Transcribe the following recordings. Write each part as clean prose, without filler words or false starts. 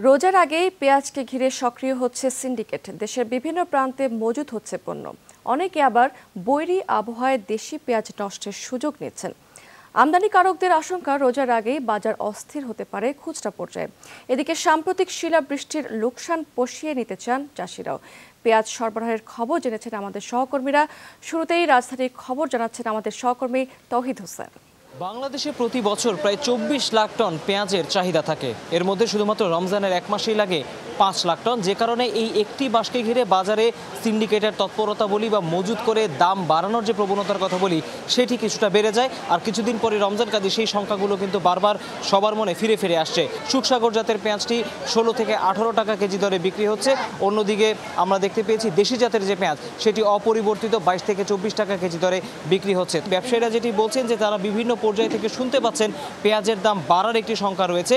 রোজার আগেই পেঁয়াজকে ঘিরে সক্রিয় হচ্ছে সিন্ডিকেট। দেশের বিভিন্ন প্রান্তে মজুত হচ্ছে পণ্য। অনেকে আবার বৈরী আবহাওয়ায় দেশি পেঁয়াজ নষ্টের সুযোগ নিচ্ছেন। আমদানিকারকদের আশঙ্কা রোজার আগেই বাজার অস্থির হতে পারে খুচরা পর্যায়ে। এদিকে সাম্প্রতিক শিলাবৃষ্টির লোকসান পুষিয়ে নিতে চান চাষিরাও। পেঁয়াজ সরবরাহের খবর জেনেছেন আমাদের সহকর্মীরা। শুরুতেই রাজধানীর খবর জানাচ্ছেন আমাদের সহকর্মী তৌহিদ হোসেন। বাংলাদেশে প্রতি বছর প্রায় ২৪ লাখ টন পেঁয়াজের চাহিদা থাকে। এর মধ্যে শুধুমাত্র রমজানের এক মাসেই লাগে ৫ লাখ টন, যে কারণে এই একটি মাসকে ঘিরে বাজারে সিন্ডিকেটের তৎপরতা বলি বা মজুত করে দাম বাড়ানোর যে প্রবণতার কথা বলি সেটি কিছুটা বেড়ে যায়। আর কিছুদিন পরে রমজান কাজে সেই সংখ্যাগুলো কিন্তু বারবার সবার মনে ফিরে ফিরে আসছে। সুখসাগর জাতের পেঁয়াজটি ১৬ থেকে ১৮ টাকা কেজি দরে বিক্রি হচ্ছে। অন্যদিকে আমরা দেখতে পেয়েছি দেশি জাতের যে পেঁয়াজ সেটি অপরিবর্তিত ২২ থেকে ২৪ টাকা কেজি দরে বিক্রি হচ্ছে। ব্যবসায়ীরা যেটি বলছেন যে তারা বিভিন্ন পর্যায় থেকে শুনতে পাচ্ছেন পেঁয়াজের দাম বাড়ার একটি শঙ্কা রয়েছে।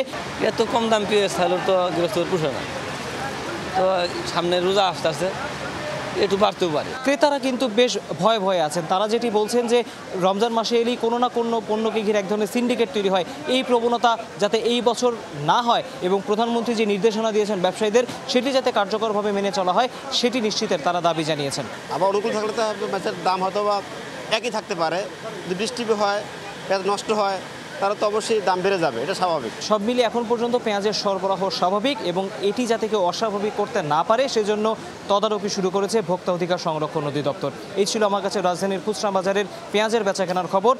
এত কম দাম পেঁয়াজ তাহলে তো গৃহস্থ পোষায় না, তো সামনে রোজা আসতে আসতে একটু বাড়তেও পারে। ক্রেতারা কিন্তু বেশ ভয়ে ভয়ে আছেন। তারা যেটি বলছেন যে রমজান মাসে এলেই কোনো না কোনো পণ্যকে ঘিরে এক ধরনের সিন্ডিকেট তৈরি হয়। এই প্রবণতা যাতে এই বছর না হয় এবং প্রধানমন্ত্রী যে নির্দেশনা দিয়েছেন ব্যবসায়ীদের সেটি যাতে কার্যকরভাবে মেনে চলা হয় সেটি নিশ্চিতের তারা দাবি জানিয়েছেন। আবার অনুকূল থাকলে তো মাছের দাম হয়তো বা একই থাকতে পারে, যদি বৃষ্টি হয়, পেঁয়াজ নষ্ট হয়, তারা তো অবশ্যই দাম বেড়ে যাবে, এটা স্বাভাবিক। সব মিলিয়ে এখন পর্যন্ত পেঁয়াজের সরবরাহ স্বাভাবিক এবং এটি যাতে কেউ অস্বাভাবিক করতে না পারে সেজন্য তদারকি শুরু করেছে ভোক্তা অধিকার সংরক্ষণ অধিদপ্তর। এই ছিল আমার কাছে রাজধানীর খুচরা বাজারের পেঁয়াজের বেচাকেনার খবর।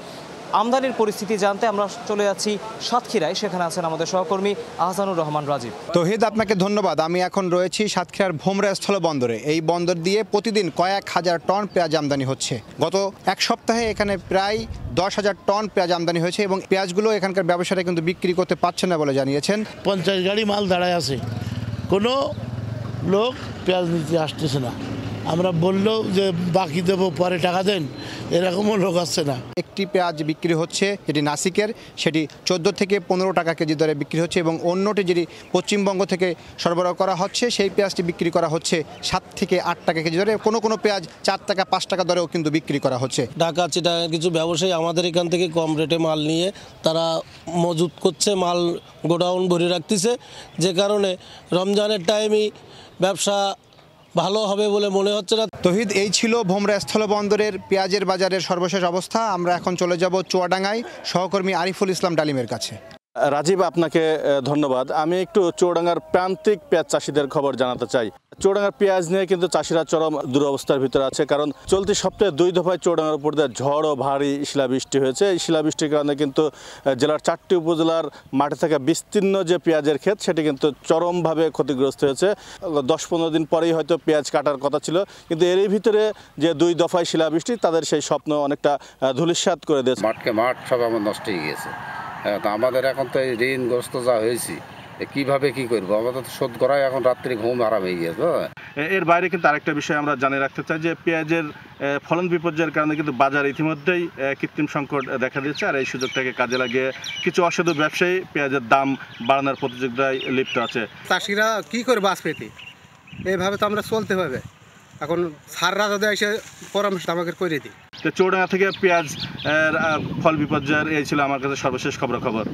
আমদানির পরিস্থিতি জানতে আমরা চলে যাচ্ছি সাতক্ষীরায়। সেখানে আছেন আমাদের সহকর্মী আহসানুর রহমান রাজীব। তৌহিদ, আপনাকে ধন্যবাদ। আমি এখন রয়েছি সাতক্ষীরার ভোমরা স্থল বন্দরে। এই বন্দর দিয়ে প্রতিদিন কয়েক হাজার টন পেঁয়াজ আমদানি হচ্ছে। গত এক সপ্তাহে এখানে প্রায় ১০,০০০ টন পেঁয়াজ আমদানি হয়েছে এবং পেঁয়াজগুলো এখানকার ব্যবসায়ীরা কিন্তু বিক্রি করতে পারছে না বলে জানিয়েছেন। ৫০ গাড়ি মাল দাঁড়ায় আছে, কোনো লোক পেঁয়াজ নিতে আসতেছে না। আমরা বললেও যে বাকি দেবো, পরে টাকা দেন, এরকমও লোক আসছে না। একটি পেঁয়াজ বিক্রি হচ্ছে যেটি নাসিকের, সেটি ১৪ থেকে ১৫ টাকা কেজি দরে বিক্রি হচ্ছে এবং অন্যটি যেটি পশ্চিমবঙ্গ থেকে সরবরাহ করা হচ্ছে সেই পেঁয়াজটি বিক্রি করা হচ্ছে ৭ থেকে ৮ টাকা কেজি দরে। কোনো কোনো পেঁয়াজ ৪ টাকা ৫ টাকা দরেও কিন্তু বিক্রি করা হচ্ছে। ঢাকা চিটাগাং কিছু ব্যবসায়ী আমাদের এখান থেকে কম রেটে মাল নিয়ে তারা মজুত করছে, মাল গোডাউন ভরে রাখতেছে, যে কারণে রমজানের টাইমই ব্যবসা ভালো হবে বলে মনে হচ্ছে না। তৌহিদ, এই ছিল ভোমরা স্থলবন্দরের পেঁয়াজের বাজারের সর্বশেষ অবস্থা। আমরা এখন চলে যাব চুয়াডাঙ্গায় সহকর্মী আরিফুল ইসলাম ডালিমের কাছে। রাজীব, আপনাকে ধন্যবাদ। আমি একটু চুয়াডাঙ্গার প্রান্তিক পেঁয়াজ চাষিদের খবর জানাতে চাই। চুয়াডাঙ্গার পেঁয়াজ নিয়ে কিন্তু চাষিরা চরম দুরবস্থার ভিতরে আছে, কারণ চলতি সপ্তাহে ২ দফায় চুয়াডাঙ্গার উপর দিয়ে ঝড় ও ভারী শিলাবৃষ্টি হয়েছে। এই শিলাবৃষ্টির কারণে কিন্তু জেলার ৪টি উপজেলার মাঠে থাকা বিস্তীর্ণ যে পেঁয়াজের ক্ষেত সেটি কিন্তু চরমভাবে ক্ষতিগ্রস্ত হয়েছে। ১০-১৫ দিন পরেই হয়তো পেঁয়াজ কাটার কথা ছিল, কিন্তু এরই ভিতরে যে ২ দফায় শিলাবৃষ্টি তাদের সেই স্বপ্ন অনেকটা ধূলিসাৎ করে দিয়েছে। মাঠ সব আমার নষ্ট হয়ে গেছে। তো আমাদের এখন তো এই ঋণগ্রস্ত যা হয়েছি, কিভাবে কি করবো? আমাদের তো শোধ করাই এখন রাত্রি ঘুম আরাম হয়ে গেছে। এর বাইরে কিন্তু আরেকটা বিষয় আমরা জানিয়ে রাখতে চাই যে পেঁয়াজের ফলন বিপর্যয়ের কারণে কিন্তু বাজার ইতিমধ্যেই কৃত্রিম সংকট দেখা দিয়েছে। আর এই সুযোগটাকে কাজে লাগিয়ে কিছু অসাধু ব্যবসায়ী পেঁয়াজের দাম বাড়ানোর প্রতিযোগিতায় লিপ্ত আছে। চাষিরা কি করবে আসপেতে? এইভাবে তো আমরা চলতে হবে। এখন সাররা যদি এসে পরামর্শ আমাকে করে দিই। চুয়াডাঙ্গা থেকে পেঁয়াজ ফল বিপর্যয়ের এই ছিল আমার কাছে সর্বশেষ খবর।